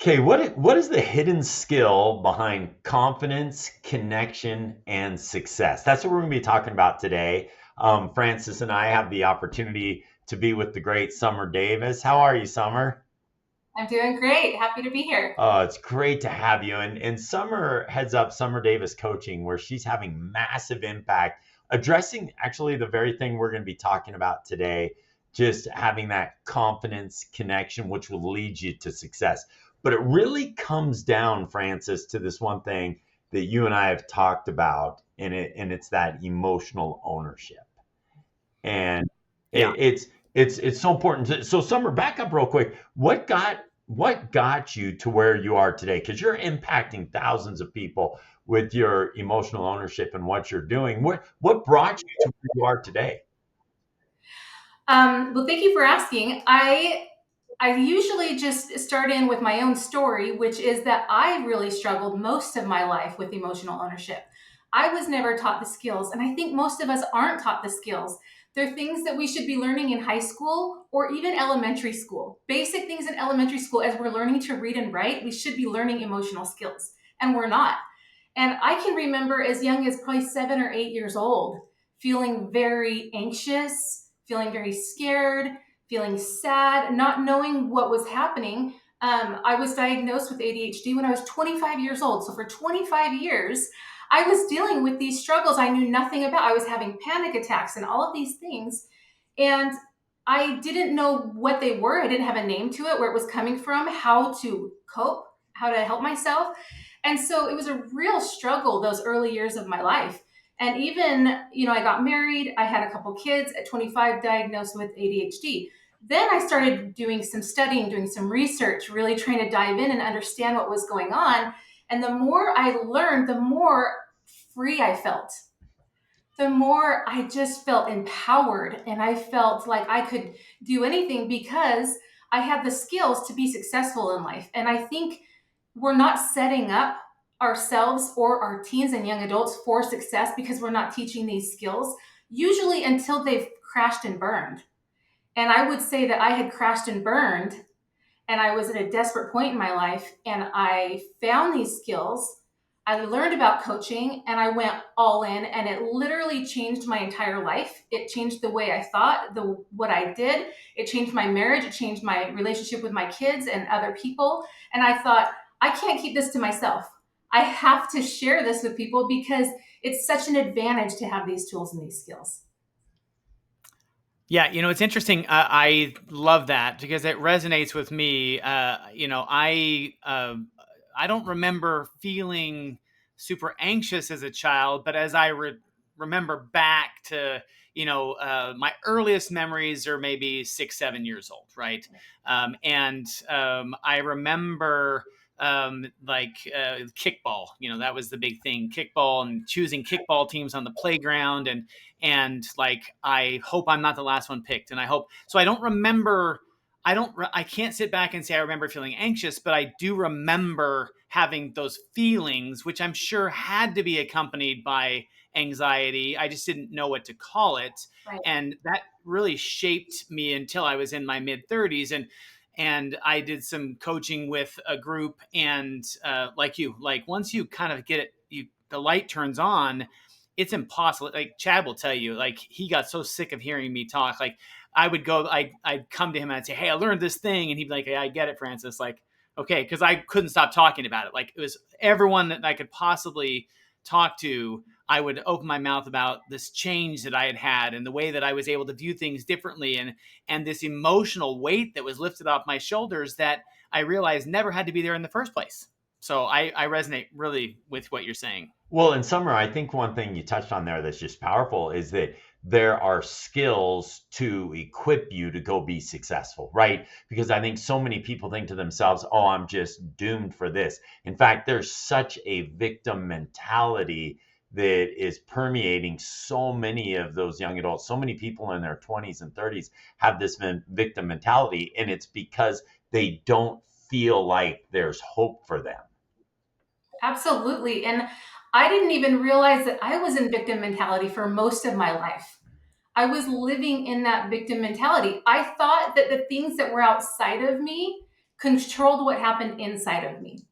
Okay, what is the hidden skill behind confidence, connection, and success? That's what we're going to be talking about today. Francis and I have the opportunity to be with the great Summer Davis. How are you, Summer? I'm doing great. Happy to be here. It's great to have you. And Summer heads up Summer Davis Coaching, where she's having massive impact, addressing actually the very thing we're going to be talking about today, just having that confidence connection, which will lead you to success. But it really comes down, Francis, to this one thing that you and I have talked about, and it's that emotional ownership. And Yeah. it's so important. So Summer, back up real quick. What got you to where you are today? Because you're impacting thousands of people with your emotional ownership and what you're doing. What brought you to where you are today? Well, thank you for asking. I usually just start in with my own story, which is that I really struggled most of my life with emotional ownership. I was never taught the skills, and I think most of us aren't taught the skills. They're things that we should be learning in high school or even elementary school. Basic things in elementary school, as we're learning to read and write, we should be learning emotional skills, and we're not. And I can remember as young as probably 7 or 8 years old, feeling very anxious, feeling very scared, feeling sad, not knowing what was happening. I was diagnosed with ADHD when I was 25 years old. So for 25 years, I was dealing with these struggles I knew nothing about. I was having panic attacks and all of these things. And I didn't know what they were. I didn't have a name to it, where it was coming from, how to cope, how to help myself. And so it was a real struggle those early years of my life. And even, I got married, I had a couple kids at 25, diagnosed with ADHD. Then I started doing some studying, doing some research, really trying to dive in and understand what was going on. And the more I learned, the more free I felt, the more I just felt empowered, and I felt like I could do anything because I had the skills to be successful in life. And I think we're not setting up ourselves or our teens and young adults for success because we're not teaching these skills, usually until they've crashed and burned. And I would say that I had crashed and burned, and I was at a desperate point in my life, and I found these skills. I learned about coaching, and I went all in, and it literally changed my entire life. It changed the way I thought, the what I did. It changed my marriage, it changed my relationship with my kids and other people. And I thought, I can't keep this to myself. I have to share this with people because it's such an advantage to have these tools and these skills. Yeah, it's interesting. I love that because it resonates with me. I don't remember feeling super anxious as a child, but as I remember back to my earliest memories are maybe 6, 7 years old, right? And I remember kickball. That was the big thing, kickball, and choosing kickball teams on the playground, and like, I hope I'm not the last one picked, and I hope so. I don't remember. I can't sit back and say I remember feeling anxious, but I do remember having those feelings, which I'm sure had to be accompanied by anxiety. I just didn't know what to call it. Right. And that really shaped me until I was in my mid 30s. And I did some coaching with a group, and like once you kind of get it, the light turns on. It's impossible. Like Chad will tell you, like, he got so sick of hearing me talk. Like, I'd come to him and I'd say, "Hey, I learned this thing," and he'd be like, "Yeah, I get it, Francis." Like, okay, because I couldn't stop talking about it. Like, it was everyone that I could possibly talk to. I would open my mouth about this change that I had had and the way that I was able to view things differently, and this emotional weight that was lifted off my shoulders that I realized never had to be there in the first place. So I resonate really with what you're saying. Well, in Summer, I think one thing you touched on there that's just powerful is that there are skills to equip you to go be successful, right? Because I think so many people think to themselves, oh, I'm just doomed for this. In fact, there's such a victim mentality that is permeating so many of those young adults. So many people in their 20s and 30s have this victim mentality, and it's because they don't feel like there's hope for them. Absolutely. And I didn't even realize that I was in victim mentality for most of my life. I was living in that victim mentality. I thought that the things that were outside of me controlled what happened inside of me.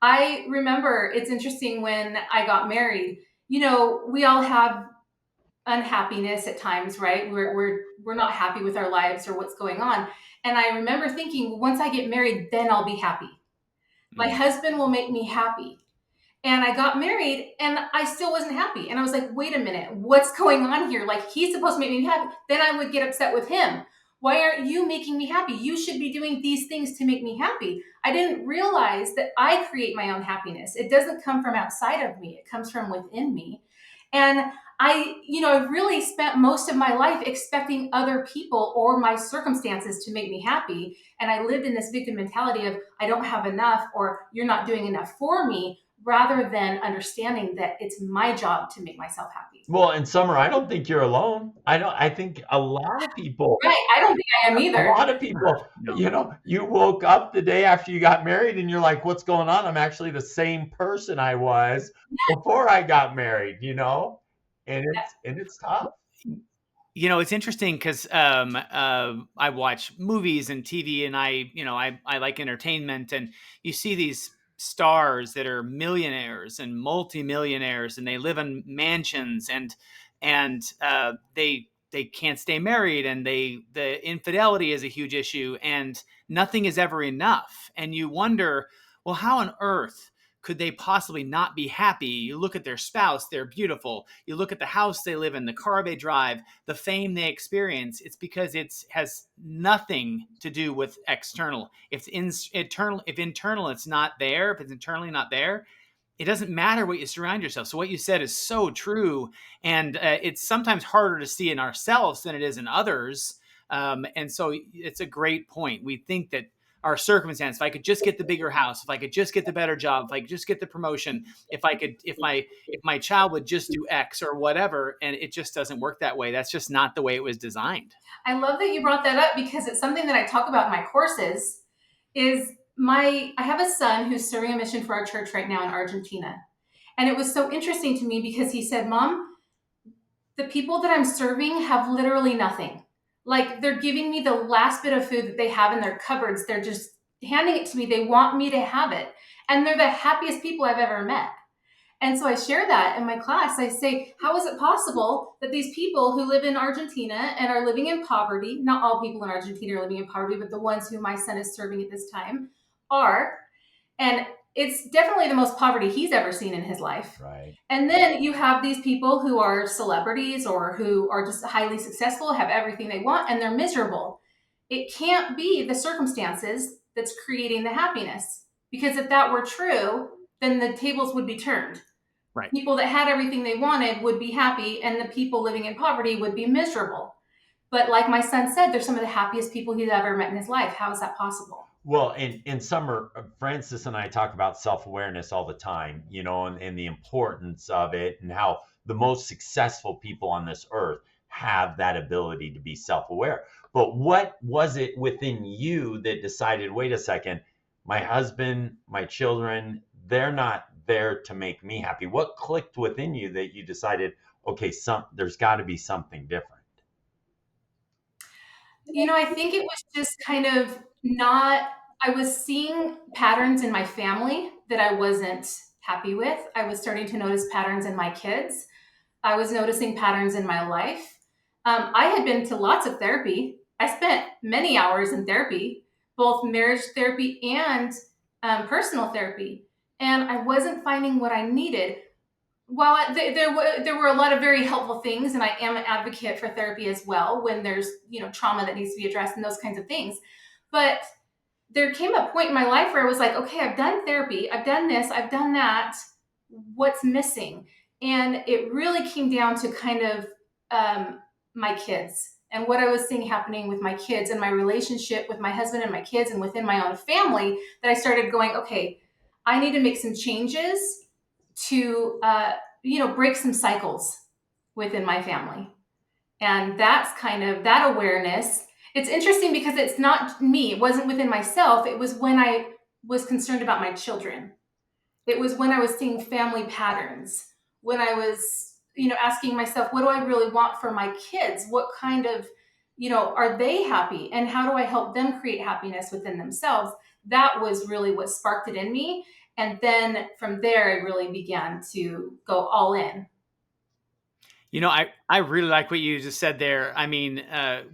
I remember, it's interesting, when I got married, we all have unhappiness at times, right? We're not happy with our lives or what's going on. And I remember thinking, once I get married, then I'll be happy. My Mm. husband will make me happy. And I got married and I still wasn't happy. And I was like, wait a minute, what's going on here? Like, he's supposed to make me happy. Then I would get upset with him. Why aren't you making me happy? You should be doing these things to make me happy. I didn't realize that I create my own happiness. It doesn't come from outside of me, it comes from within me. And I really spent most of my life expecting other people or my circumstances to make me happy. And I lived in this victim mentality of, I don't have enough, or you're not doing enough for me, rather than understanding that it's my job to make myself happy. Well, in Summer, I don't think you're alone. I think a lot of people, Right. I don't think I am a either. lot of people, No. you woke up the day after you got married and you're like, what's going on? I'm actually the same person I was before I got married, and it's tough. It's interesting because I watch movies and TV, and I like entertainment, and you see these stars that are millionaires and multimillionaires, and they live in mansions, and they can't stay married, and the infidelity is a huge issue, and nothing is ever enough, and you wonder, well, how on earth could they possibly not be happy? You look at their spouse, they're beautiful. You look at the house they live in, the car they drive, the fame they experience. It's because it has nothing to do with external. If internal it's not there, if it's internally not there, it doesn't matter what you surround yourself. So what you said is so true, and it's sometimes harder to see in ourselves than it is in others. And so it's a great point. We think that our circumstance, if I could just get the bigger house, if I could just get the better job, if I could just get the promotion, if my child would just do X or whatever, and it just doesn't work that way. That's just not the way it was designed. I love that you brought that up, because it's something that I talk about in my courses. I have a son who's serving a mission for our church right now in Argentina. And it was so interesting to me because he said, Mom, the people that I'm serving have literally nothing. Like, they're giving me the last bit of food that they have in their cupboards. They're just handing it to me. They want me to have it. And they're the happiest people I've ever met. And so I share that in my class. I say, how is it possible that these people who live in Argentina and are living in poverty, not all people in Argentina are living in poverty, but the ones who my son is serving at this time are, and it's definitely the most poverty he's ever seen in his life. Right. And then you have these people who are celebrities or who are just highly successful, have everything they want, and they're miserable. It can't be the circumstances that's creating the happiness. Because if that were true, then the tables would be turned. Right. People that had everything they wanted would be happy, and the people living in poverty would be miserable. But like my son said, they're some of the happiest people he's ever met in his life. How is that possible? Well, in Summer, Francis and I talk about self-awareness all the time, and the importance of it, and how the most successful people on this earth have that ability to be self-aware. But what was it within you that decided, wait a second, my husband, my children, they're not there to make me happy? What clicked within you that you decided, okay, there's got to be something different? I think it was just kind of not, I was seeing patterns in my family that I wasn't happy with. I was starting to notice patterns in my kids. I was noticing patterns in my life. I had been to lots of therapy. I spent many hours in therapy, both marriage therapy and personal therapy. And I wasn't finding what I needed. While there were a lot of very helpful things, and I am an advocate for therapy as well when there's trauma that needs to be addressed and those kinds of things. But there came a point in my life where I was like, okay, I've done therapy, I've done this, I've done that. What's missing? And it really came down to kind of my kids and what I was seeing happening with my kids and my relationship with my husband and my kids and within my own family, that I started going, okay, I need to make some changes to break some cycles within my family. And that's kind of that awareness. It's interesting because it's not me. It wasn't within myself. It was when I was concerned about my children. It was when I was seeing family patterns, when I was asking myself, what do I really want for my kids? What kind of are they happy, and how do I help them create happiness within themselves? that was really what sparked it in me. And then from there, I really began to go all in. I really like what you just said there. I mean,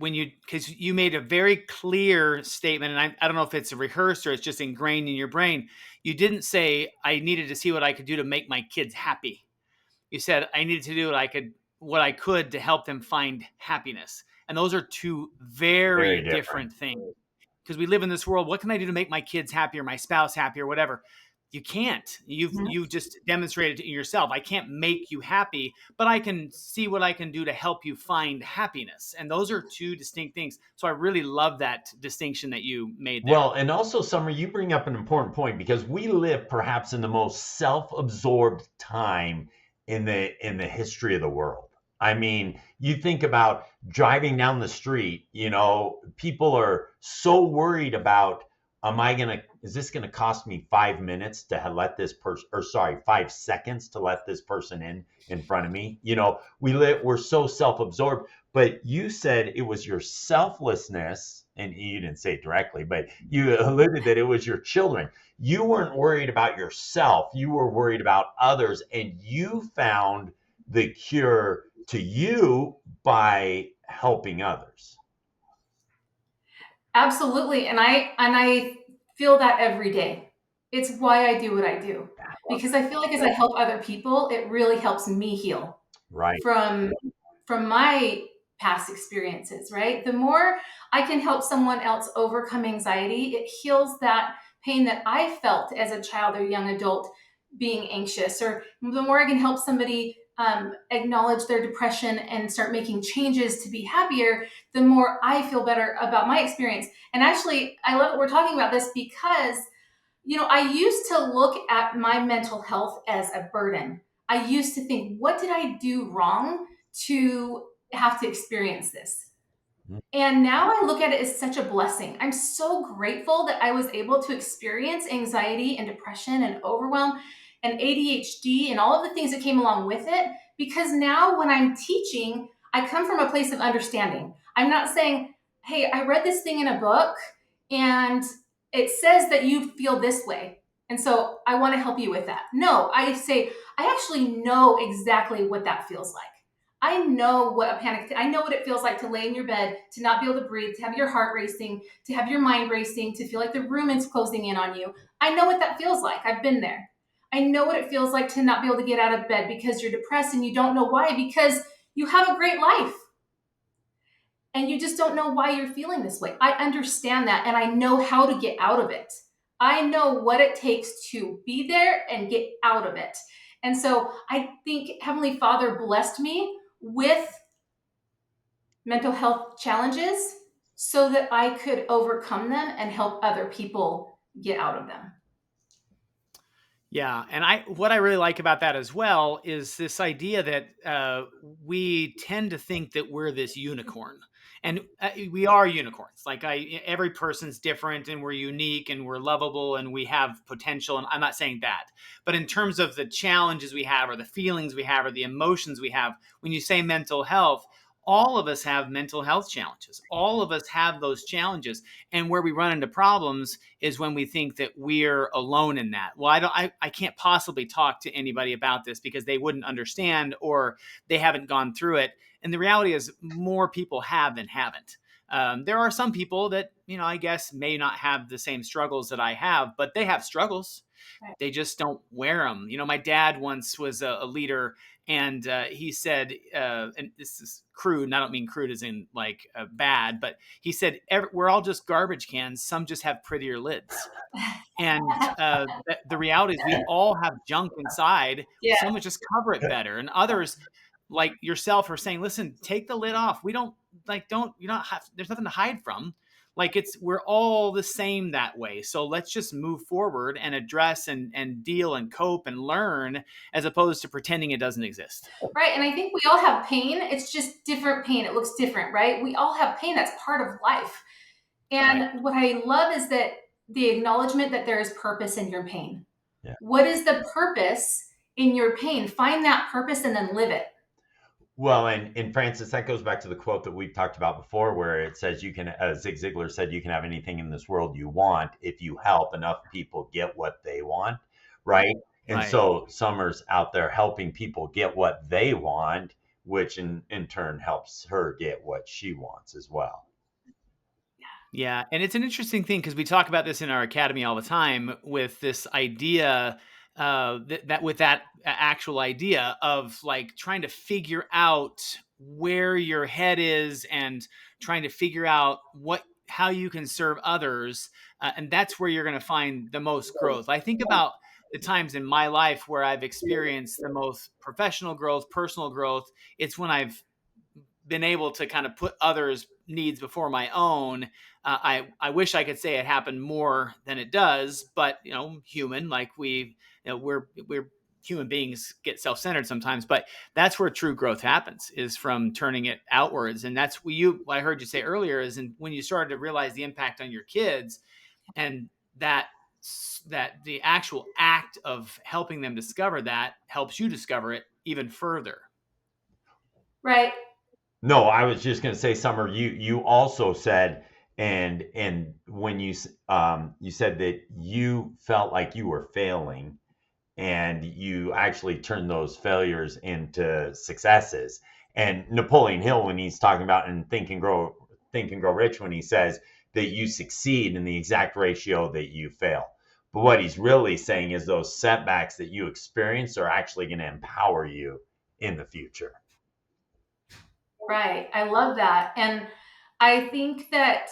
because you made a very clear statement, and I don't know if it's rehearsed or it's just ingrained in your brain. You didn't say, I needed to see what I could do to make my kids happy. You said, I needed to do what I could to help them find happiness. And those are two Very very different. different things. Because we live in this world, what can I do to make my kids happy or my spouse happy or whatever? You can't. You've just demonstrated in yourself. I can't make you happy, but I can see what I can do to help you find happiness. And those are two distinct things. So I really love that distinction that you made there. Well, and also, Summer, you bring up an important point because we live perhaps in the most self-absorbed time in the history of the world. I mean, you think about driving down the street, people are so worried about, is this gonna cost me 5 minutes to let this person, or sorry, 5 seconds to let this person in front of me? We're so self-absorbed, but you said it was your selflessness, and you didn't say it directly, but you alluded that it was your children. You weren't worried about yourself, you were worried about others, and you found the cure to you by helping others. Absolutely. And I feel that every day. It's why I do what I do. Because I feel like as I help other people, it really helps me heal. Right. From my past experiences, right? The more I can help someone else overcome anxiety, it heals that pain that I felt as a child or young adult being anxious. Or the more I can help somebody acknowledge their depression and start making changes to be happier, the more I feel better about my experience. And actually, I love that we're talking about this because, I used to look at my mental health as a burden. I used to think, what did I do wrong to have to experience this? And now I look at it as such a blessing. I'm so grateful that I was able to experience anxiety and depression and overwhelm and ADHD and all of the things that came along with it. Because now when I'm teaching, I come from a place of understanding. I'm not saying, hey, I read this thing in a book and it says that you feel this way, and so I want to help you with that. No, I say, I actually know exactly what that feels like. I know what I know what it feels like to lay in your bed, to not be able to breathe, to have your heart racing, to have your mind racing, to feel like the room is closing in on you. I know what that feels like. I've been there. I know what it feels like to not be able to get out of bed because you're depressed and you don't know why, because you have a great life. And you just don't know why you're feeling this way. I understand that, and I know how to get out of it. I know what it takes to be there and get out of it. And so I think Heavenly Father blessed me with mental health challenges so that I could overcome them and help other people get out of them. Yeah, and what I really like about that as well is this idea that we tend to think that we're this unicorn, and we are unicorns. Like every person's different, and we're unique, and we're lovable, and we have potential. And I'm not saying that, but in terms of the challenges we have, or the feelings we have, or the emotions we have, when you say mental health, all of us have mental health challenges. All of us have those challenges. And where we run into problems is when we think that we're alone in that. Well, I can't possibly talk to anybody about this because they wouldn't understand or they haven't gone through it. And the reality is more people have than haven't. There are some people that, I guess may not have the same struggles that I have, but they have struggles. They just don't wear them. My dad once was a leader, and he said, and this is crude, and I don't mean crude as in like bad, but he said, we're all just garbage cans. Some just have prettier lids. And the reality is we all have junk inside. Yeah. Some would just cover it better. And others like yourself are saying, listen, take the lid off. There's nothing to hide from. Like we're all the same that way. So let's just move forward and address and deal and cope and learn, as opposed to pretending it doesn't exist. Right. And I think we all have pain. It's just different pain. It looks different, right? We all have pain. That's part of life. And right. What I love is that the acknowledgement that there is purpose in your pain. Yeah. What is the purpose in your pain? Find that purpose and then live it. Well, and Francis, that goes back to the quote that we've talked about before, where it says you can, Zig Ziglar said, you can have anything in this world you want if you help enough people get what they want, right? And Right. so Summer's out there helping people get what they want, which in turn helps her get what she wants as well. Yeah, and it's an interesting thing because we talk about this in our academy all the time with this idea that with that actual idea of like trying to figure out where your head is and trying to figure out what how you can serve others, and that's where you're going to find the most growth. I think about the times in my life where I've experienced the most professional growth, personal growth. It's when I've been able to kind of put others' needs before my own. I wish I could say it happened more than it does, but human, like we're human beings get self-centered sometimes, but that's where true growth happens, is from turning it outwards. And that's what I heard you say earlier is when you started to realize the impact on your kids, and that the actual act of helping them discover that helps you discover it even further. Right. No, I was just going to say, Summer, you also said, and when you said that you felt like you were failing, and you actually turned those failures into successes. And Napoleon Hill, when he's talking about in Think and Grow Rich, when he says that you succeed in the exact ratio that you fail. But what he's really saying is those setbacks that you experience are actually going to empower you in the future. Right. I love that. And I think that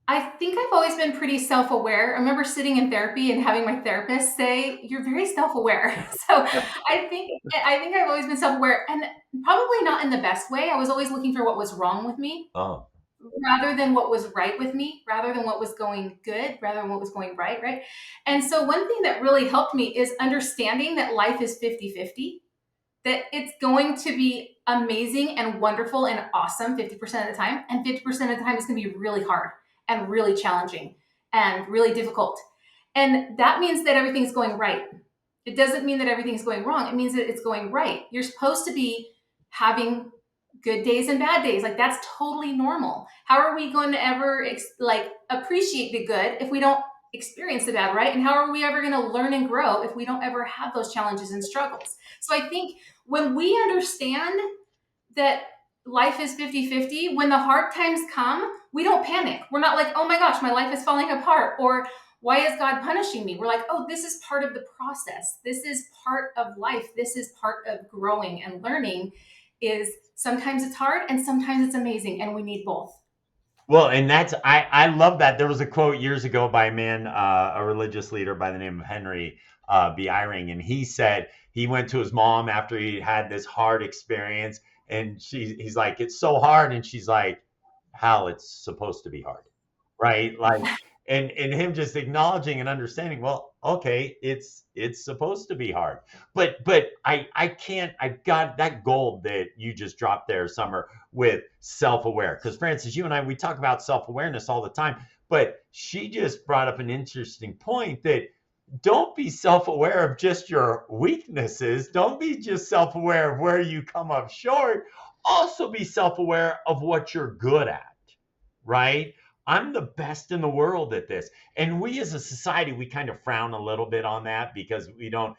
I think I've always been pretty self-aware. I remember sitting in therapy and having my therapist say, "You're very self-aware." So I think I've always been self-aware, and probably not in the best way. I was always looking for what was wrong with me Oh, rather than what was right with me, rather than what was going good, rather than what was going right, right? And so one thing that really helped me is understanding that life is 50-50, that it's going to be amazing and wonderful and awesome 50% of the time, and 50% of the time it's going to be really hard and really challenging and really difficult. And that means that everything's going right. It doesn't mean that everything's going wrong. It means that it's going right. You're supposed to be having good days and bad days. Like, that's totally normal. How are we going to ever appreciate the good if we don't experience the bad, right? And how are we ever going to learn and grow if we don't ever have those challenges and struggles? So I think when we understand that life is 50-50, when the hard times come, we don't panic. We're not like, oh my gosh, my life is falling apart, or why is God punishing me? We're like, oh, this is part of the process. This is part of life. This is part of growing and learning. Is sometimes it's hard and sometimes it's amazing, and we need both. well, and I love that. There was a quote years ago by a man, a religious leader by the name of Henry B. Eyring, and he said he went to his mom after he had this hard experience, and he's like, "It's so hard," and she's like, "Hal, it's supposed to be hard." Right? Like, and him just acknowledging and understanding, well, okay, it's supposed to be hard. But I can't, I've got that gold that you just dropped there, Summer, with self-aware. Because Francis, you and I, we talk about self-awareness all the time, but she just brought up an interesting point that don't be self-aware of just your weaknesses. Don't be just self-aware of where you come up short. Also be self-aware of what you're good at, right? I'm the best in the world at this. And we as a society, we kind of frown a little bit on that because we don't,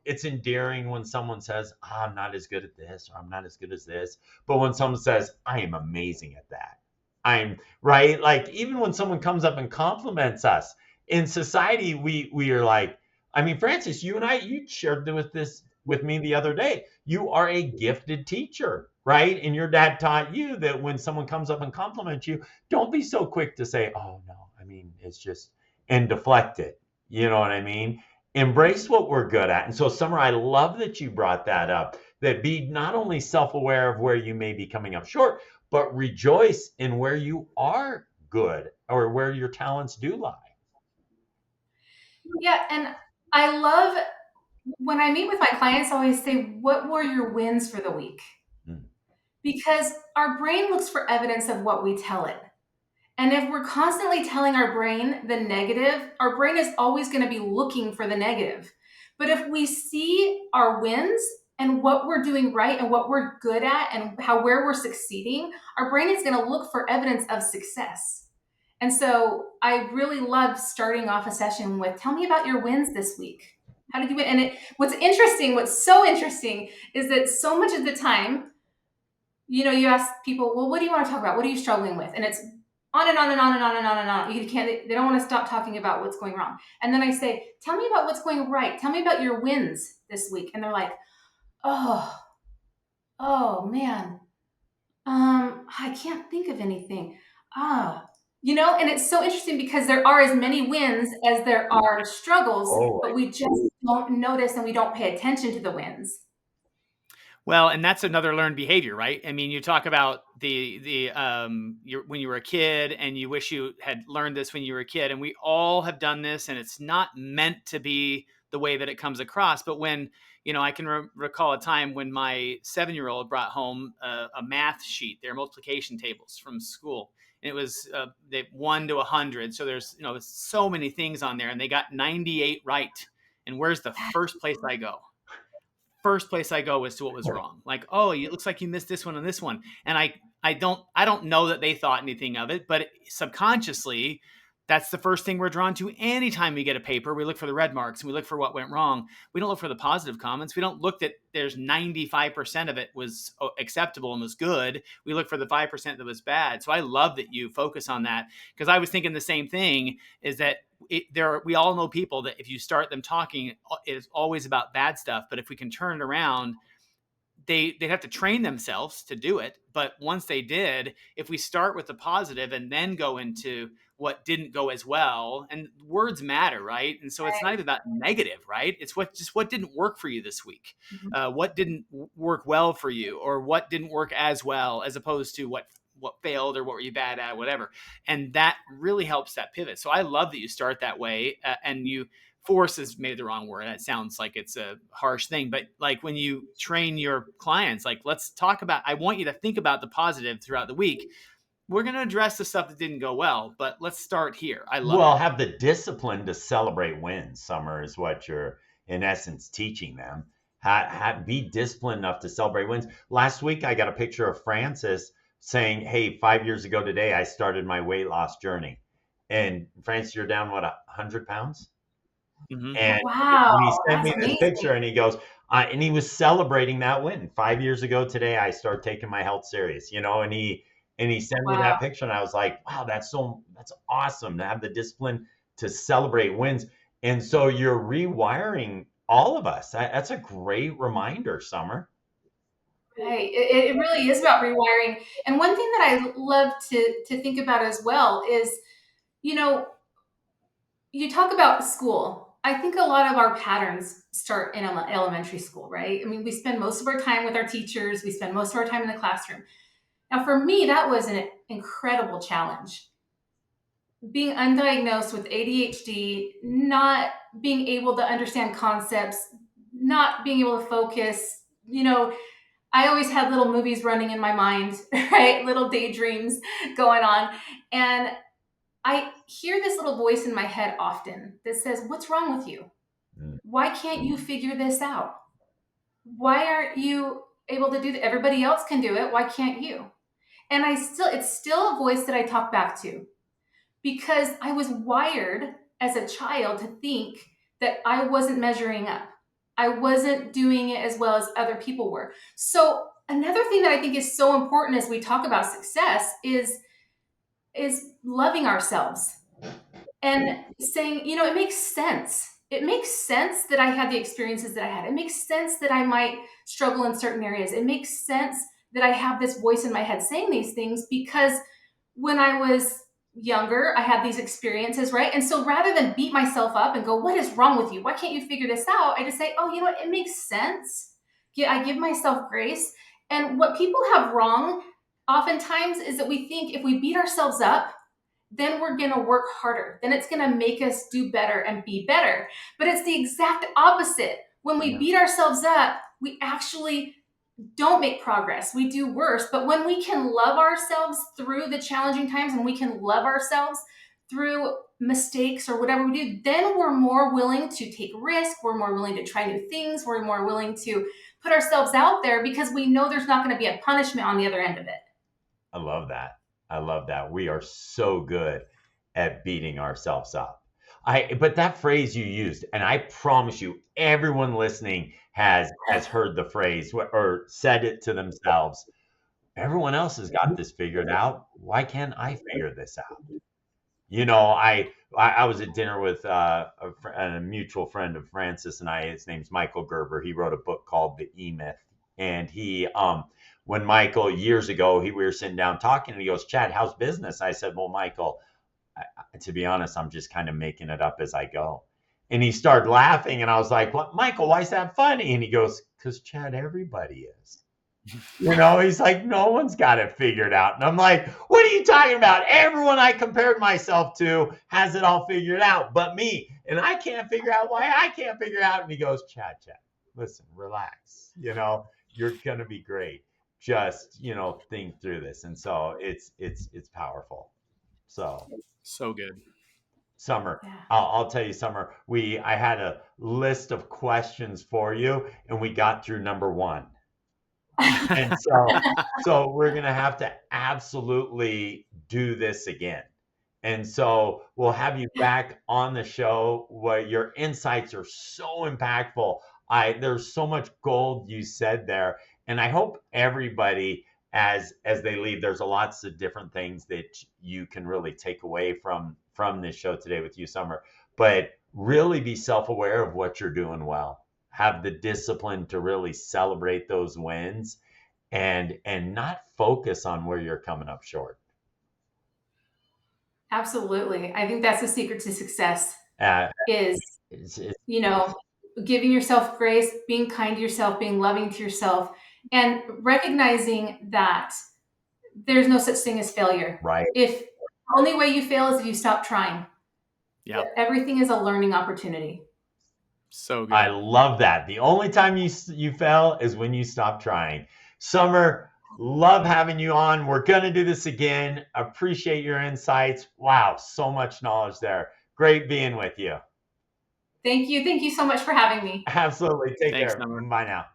it's endearing when someone says, oh, I'm not as good at this, or I'm not as good as this. But when someone says, I am amazing at that, I'm right. Like, even when someone comes up and compliments us in society, we are like, I mean, Francis, you and I, you shared this with me the other day. You are a gifted teacher, right? And your dad taught you that when someone comes up and compliments you, don't be so quick to say, oh no, I mean, it's just, and deflect it. You know what I mean? Embrace what we're good at. And so, Summer, I love that you brought that up, that be not only self-aware of where you may be coming up short, but rejoice in where you are good or where your talents do lie. Yeah, and I love when I meet with my clients, I always say, what were your wins for the week? Mm. Because our brain looks for evidence of what we tell it. And if we're constantly telling our brain the negative, our brain is always going to be looking for the negative. But if we see our wins and what we're doing right and what we're good at and where we're succeeding, our brain is going to look for evidence of success. And so I really love starting off a session with, tell me about your wins this week. How did you win? And what's so interesting is that so much of the time, you ask people, well, what do you want to talk about? What are you struggling with? And it's on and on and on and on and on and on. They don't want to stop talking about what's going wrong. And then I say, tell me about what's going right. Tell me about your wins this week. And they're like, oh man, I can't think of anything. And it's so interesting because there are as many wins as there are struggles, but we just don't notice and we don't pay attention to the wins. Well, and that's another learned behavior, right? I mean, you talk about when you were a kid and you wish you had learned this when you were a kid, and we all have done this, and it's not meant to be the way that it comes across. But when, I can recall a time when my 7-year-old brought home a math sheet, their multiplication tables from school. And it was 1 to 100. So there's, so many things on there, and they got 98 right. And where's the first place I go? First place I go as to what was wrong. Like, oh, it looks like you missed this one and this one. And I don't know that they thought anything of it, but subconsciously, that's the first thing we're drawn to. Anytime we get a paper, we look for the red marks and we look for what went wrong. We don't look for the positive comments. We don't look that there's 95% of it was acceptable and was good. We look for the 5% that was bad. So I love that you focus on that, because I was thinking the same thing, is that we all know people that if you start them talking, it's always about bad stuff. But if we can turn it around, they'd have to train themselves to do it. But once they did, if we start with the positive and then go into what didn't go as well, and words matter, right? And so it's not even about negative, right? It's what didn't work for you this week. Mm-hmm. What didn't work well for you, or what didn't work as well, as opposed to what failed or what were you bad at, whatever. And that really helps that pivot. So I love that you start that way, and you force is maybe the wrong word. That sounds like it's a harsh thing, but like when you train your clients, like, let's talk about, I want you to think about the positive throughout the week. We're going to address the stuff that didn't go well, but let's start here. I love have the discipline to celebrate wins. Summer, is what you're in essence teaching them. Be disciplined enough to celebrate wins. Last week, I got a picture of Francis saying, hey, 5 years ago today, I started my weight loss journey. And Francis, you're down, 100 pounds? Mm-hmm. And wow, he sent me this picture, and he goes, and he was celebrating that win. 5 years ago today, I started taking my health serious, and he sent me that picture, and I was like, wow, that's awesome to have the discipline to celebrate wins. And so you're rewiring all of us. That's a great reminder, Summer. Right. It really is about rewiring. And one thing that I love to think about as well is, you talk about school. I think a lot of our patterns start in elementary school, right? I mean, we spend most of our time with our teachers. We spend most of our time in the classroom. Now, for me, that was an incredible challenge. Being undiagnosed with ADHD, not being able to understand concepts, not being able to focus, I always had little movies running in my mind, right? Little daydreams going on. And I hear this little voice in my head often that says, what's wrong with you? Why can't you figure this out? Why aren't you able to do that? Everybody else can do it. Why can't you? And it's still a voice that I talk back to, because I was wired as a child to think that I wasn't measuring up. I wasn't doing it as well as other people were. So another thing that I think is so important as we talk about success is loving ourselves and saying, it makes sense. It makes sense that I had the experiences that I had. It makes sense that I might struggle in certain areas. It makes sense that I have this voice in my head saying these things, because when I was younger, I had these experiences, right? And so rather than beat myself up and go, what is wrong with you? Why can't you figure this out? I just say, oh, it makes sense. Yeah, I give myself grace. And what people have wrong oftentimes is that we think if we beat ourselves up, then we're going to work harder. Then it's going to make us do better and be better. But it's the exact opposite. When we beat ourselves up, we actually don't make progress. We do worse. But when we can love ourselves through the challenging times, and we can love ourselves through mistakes or whatever we do, then we're more willing to take risk. We're more willing to try new things. We're more willing to put ourselves out there because we know there's not going to be a punishment on the other end of it. I love that. I love that. We are so good at beating ourselves up. But that phrase you used, and I promise you, everyone listening has heard the phrase or said it to themselves. Everyone else has got this figured out. Why can't I figure this out? You know, I was at dinner with a mutual friend of Francis and I. His name's Michael Gerber. He wrote a book called The E-Myth, and he when Michael years ago we were sitting down talking, and he goes, "Chad, how's business?" I said, "Well, Michael, to be honest, I'm just kind of making it up as I go." And he started laughing, and I was like, "What, Michael? Why is that funny?" And he goes, "Because Chad, everybody is." You know, he's like, no one's got it figured out. And I'm like, what are you talking about? Everyone I compared myself to has it all figured out but me. And I can't figure out why I can't figure out. And he goes, Chad, listen, relax. You know, you're going to be great. Just, you know, think through this. And so it's powerful. So good. Summer, I'll tell you, Summer, I had a list of questions for you, and we got through number 1. And so we're going to have to absolutely do this again. And so we'll have you back on the show where your insights are so impactful. There's so much gold you said there. And I hope everybody, as they leave, there's lots of different things that you can really take away from this show today with you, Summer. But really be self-aware of what you're doing well. Have the discipline to really celebrate those wins and not focus on where you're coming up short. Absolutely. I think that's the secret to success is, you know, giving yourself grace, being kind to yourself, being loving to yourself, and recognizing that there's no such thing as failure. Right. If the only way you fail is if you stop trying. Yeah. Everything is a learning opportunity. So good. I love that. The only time you fail is when you stop trying. Summer, love having you on. We're going to do this again. Appreciate your insights. Wow, so much knowledge there. Great being with you. Thank you. Thank you so much for having me. Absolutely. Take Thanks, care. Summer. Bye now.